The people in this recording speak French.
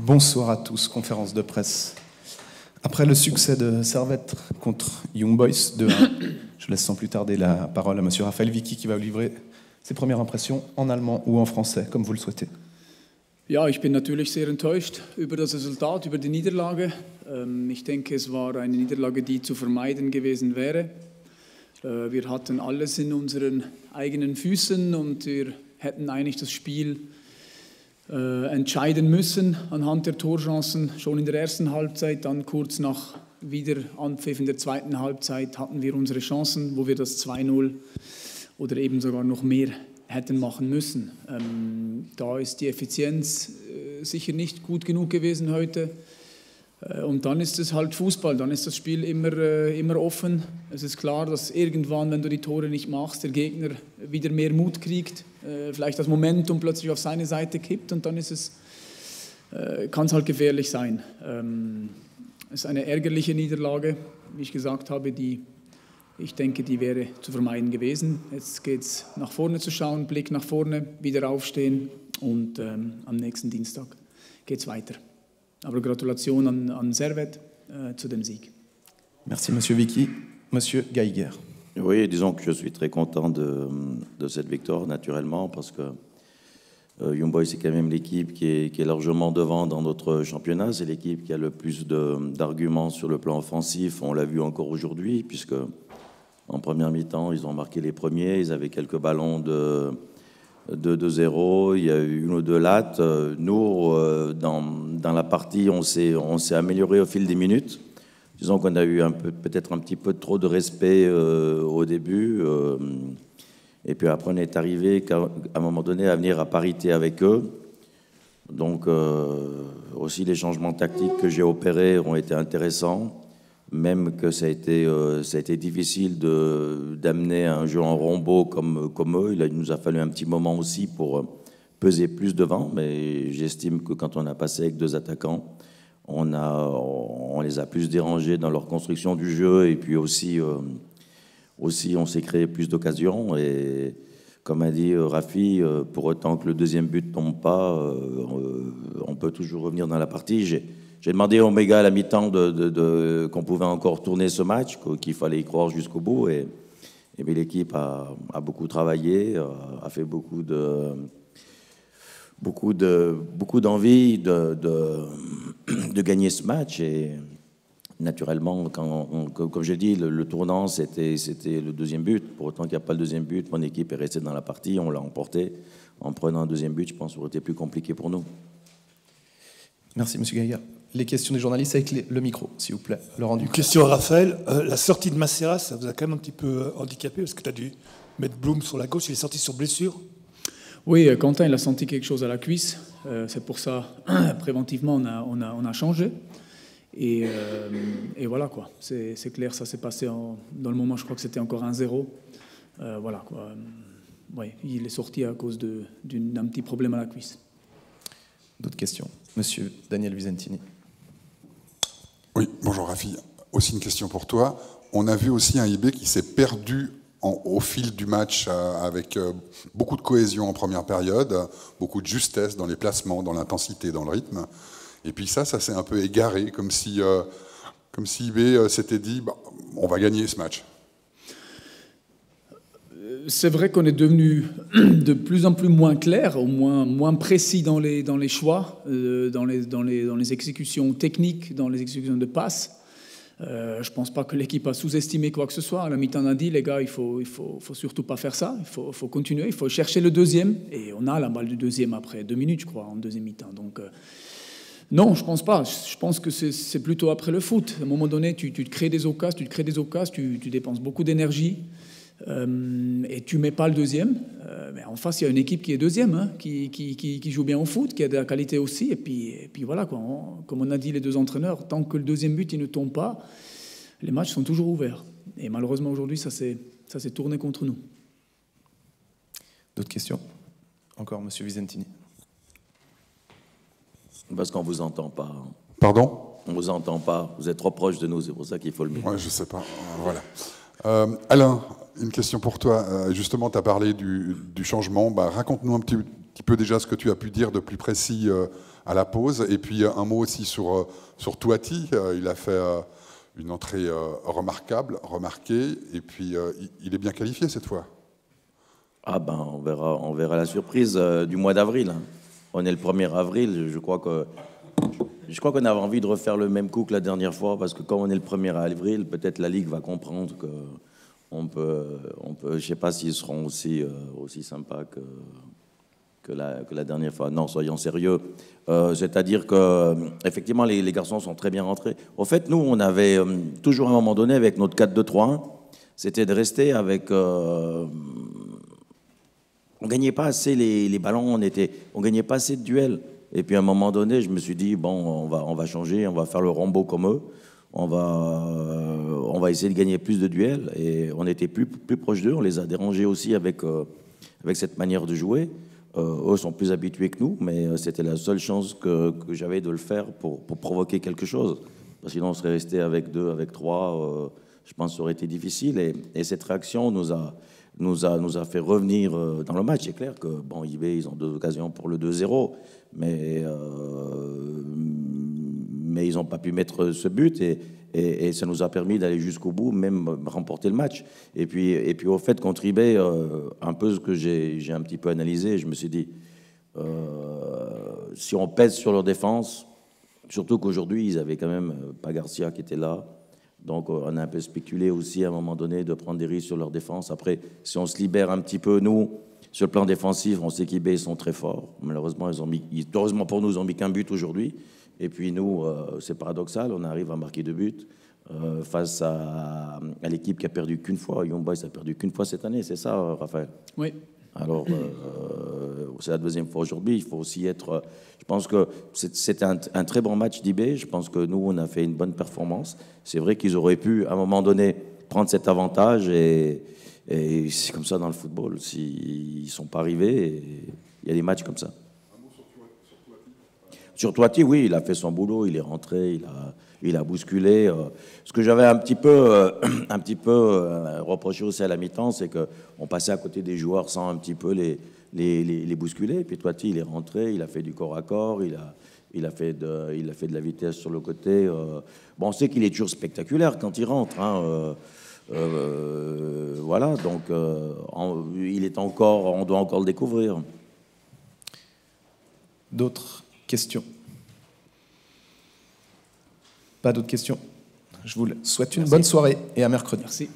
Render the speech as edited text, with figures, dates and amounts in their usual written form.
Bonsoir à tous, conférence de presse. Après le succès de Servette contre Young Boys 2-1, je laisse sans plus tarder la parole à monsieur Raphaël Vicky qui va vous livrer ses premières impressions en allemand ou en français, comme vous le souhaitez. Ja, ich bin natürlich sehr enttäuscht über das Resultat, über die Niederlage. Ich denke, es war eine Niederlage, die zu vermeiden gewesen wäre. Wir hatten alles in unseren eigenen Füßen und wir hätten eigentlich das Spiel entscheiden müssen anhand der Torchancen. Schon in der ersten Halbzeit, dann kurz nach Wiederanpfiff in der zweiten Halbzeit hatten wir unsere Chancen, wo wir das 2-0 oder eben sogar noch mehr hätten machen müssen. Da ist die Effizienz sicher nicht gut genug gewesen heute. Und dann ist es halt Fußball, dann ist das Spiel immer offen. Es ist klar, dass irgendwann, wenn du die Tore nicht machst, der Gegner wieder mehr Mut kriegt, vielleicht das Momentum plötzlich auf seine Seite kippt und dann kann es halt gefährlich sein. Es ist eine ärgerliche Niederlage, wie ich gesagt habe, ich denke, die wäre zu vermeiden gewesen. Jetzt geht es nach vorne zu schauen, Blick nach vorne, wieder aufstehen und am nächsten Dienstag geht es weiter. Aber Gratulation an Servette zu dem Sieg. Merci Monsieur Vicky. Monsieur Geiger. Oui, disons que je suis très content de cette victoire, naturellement, parce que Young Boys, c'est quand même l'équipe qui est largement devant dans notre championnat. C'est l'équipe qui a le plus d'arguments sur le plan offensif. On l'a vu encore aujourd'hui, puisque en première mi-temps, ils ont marqué les premiers. Ils avaient quelques ballons de 2-0. Il y a eu une ou deux lattes. Nous, dans la partie, on s'est amélioré au fil des minutes. Disons qu'on a eu peut-être un petit peu trop de respect au début. Et puis après, on est arrivé à un moment donné à venir à parité avec eux. Donc aussi les changements tactiques que j'ai opérés ont été intéressants. Même que ça a été difficile d'amener un jeu en rombo comme eux. Il nous a fallu un petit moment aussi pour peser plus devant. Mais j'estime que quand on a passé avec deux attaquants, on les a plus dérangés dans leur construction du jeu. Et puis aussi on s'est créé plus d'occasions. Et comme a dit Rafi, pour autant que le deuxième but ne tombe pas, on peut toujours revenir dans la partie. J'ai demandé à Omega à la mi-temps qu'on pouvait encore tourner ce match, qu'il fallait y croire jusqu'au bout. Et l'équipe a beaucoup travaillé, a fait beaucoup d'envie de gagner ce match. Et naturellement, comme j'ai dit, le tournant, c'était le deuxième but. Pour autant qu'il n'y a pas le deuxième but, mon équipe est restée dans la partie, on l'a emporté. En prenant un deuxième but, je pense que ça aurait été plus compliqué pour nous. Merci, Monsieur Gaillard. Les questions des journalistes avec le micro, s'il vous plaît. Laurent Ducreux. Une question à Raphaël. La sortie de Masséras, ça vous a quand même un petit peu handicapé parce que tu as dû mettre Blum sur la gauche. Il est sorti sur blessure. Oui, Quentin, il a senti quelque chose à la cuisse. C'est pour ça, préventivement, on a changé. Et voilà, quoi. C'est clair, ça s'est passé dans le moment, je crois que c'était encore 1-0. Voilà, quoi. Ouais, il est sorti à cause d'un petit problème à la cuisse. D'autres questions? Monsieur Daniel Visentini. Oui, bonjour Rafi. Aussi une question pour toi. On a vu aussi un IB qui s'est perdu au fil du match avec beaucoup de cohésion en première période, beaucoup de justesse dans les placements, dans l'intensité, dans le rythme. Et puis ça s'est un peu égaré, comme si IB s'était dit on va gagner ce match. C'est vrai qu'on est devenu de plus en plus moins clair, au moins précis dans les choix, dans les exécutions techniques, dans les exécutions de passes. Je ne pense pas que l'équipe a sous-estimé quoi que ce soit. À la mi-temps, on a dit, les gars, il faut surtout pas faire ça. Il faut continuer, il faut chercher le deuxième. Et on a la balle du deuxième après 2 minutes, je crois, en deuxième mi-temps. Donc, non, je ne pense pas. Je pense que c'est plutôt après le foot. À un moment donné, tu te crées des occasions, tu dépenses beaucoup d'énergie. Et tu ne mets pas le deuxième. Mais en face, il y a une équipe qui est deuxième, hein, qui joue bien au foot, qui a de la qualité aussi. Et puis voilà, quoi. Comme on a dit les deux entraîneurs, tant que le deuxième but il ne tombe pas, les matchs sont toujours ouverts. Et malheureusement, aujourd'hui, ça s'est tourné contre nous. D'autres questions? Encore, Monsieur Visentini. Parce qu'on ne vous entend pas. Pardon? On ne vous entend pas. Vous êtes trop proche de nous, c'est pour ça qu'il faut le mettre. Oui, je ne sais pas. Voilà. Alain, une question pour toi. Justement, tu as parlé du changement. Raconte-nous un petit petit peu déjà ce que tu as pu dire de plus précis à la pause. Et puis un mot aussi sur Touati. Il a fait une entrée remarquable, remarquée, et puis il est bien qualifié cette fois. Ah ben, on verra la surprise du mois d'avril. Hein. On est le 1er avril, je crois qu'on avait envie de refaire le même coup que la dernière fois, parce que quand on est le 1er avril, peut-être la Ligue va comprendre que on peut, je sais pas s'ils seront aussi sympas que la dernière fois. Non, soyons sérieux. C'est-à-dire que effectivement, les garçons sont très bien rentrés. Au fait, nous, on avait toujours à un moment donné, avec notre 4-2-3-1, c'était de rester avec... on gagnait pas assez les ballons, on gagnait pas assez de duels. Et puis à un moment donné, je me suis dit, bon, on va changer, on va faire le Rambo comme eux. On va essayer de gagner plus de duels. Et on était plus proche d'eux. On les a dérangés aussi avec cette manière de jouer. Eux sont plus habitués que nous, mais c'était la seule chance que j'avais de le faire pour provoquer quelque chose. Parce que sinon, on serait resté avec 2, avec 3. Je pense que ça aurait été difficile. Et cette réaction nous a fait revenir dans le match. C'est clair que, bon, IB, ils ont 2 occasions pour le 2-0, mais ils n'ont pas pu mettre ce but et ça nous a permis d'aller jusqu'au bout, même remporter le match. Et puis au fait, contre IB, un peu ce que j'ai un petit peu analysé, je me suis dit, si on pèse sur leur défense, surtout qu'aujourd'hui, ils avaient quand même pas Garcia qui était là, donc on a un peu spéculé aussi à un moment donné de prendre des risques sur leur défense. Après, si on se libère un petit peu, nous, sur le plan défensif, on sait qu'IB, ils sont très forts. Malheureusement, heureusement pour nous, ils n'ont mis qu'un but aujourd'hui. Et puis nous, c'est paradoxal, on arrive à marquer 2 buts face à l'équipe qui a perdu qu'une fois. Young Boys a perdu qu'une fois cette année, c'est ça, Raphaël? Oui. Alors, c'est la 2e fois aujourd'hui. Il faut aussi être... Je pense que c'était un très bon match d'IB. Je pense que nous, on a fait une bonne performance. C'est vrai qu'ils auraient pu, à un moment donné, prendre cet avantage. Et c'est comme ça dans le football. S'ils ne sont pas arrivés, il y a des matchs comme ça. Sur Touati, oui, il a fait son boulot, il est rentré, il a bousculé. Ce que j'avais un petit peu reproché aussi à la mi-temps, c'est qu'on passait à côté des joueurs sans un petit peu les bousculer. Et puis Touati, il est rentré, il a fait du corps à corps, il a fait de la vitesse sur le côté. Bon, on sait qu'il est toujours spectaculaire quand il rentre. Hein, voilà, donc on doit encore le découvrir. D'autres questions? Pas d'autres questions? Je vous souhaite une bonne soirée et à mercredi. Merci.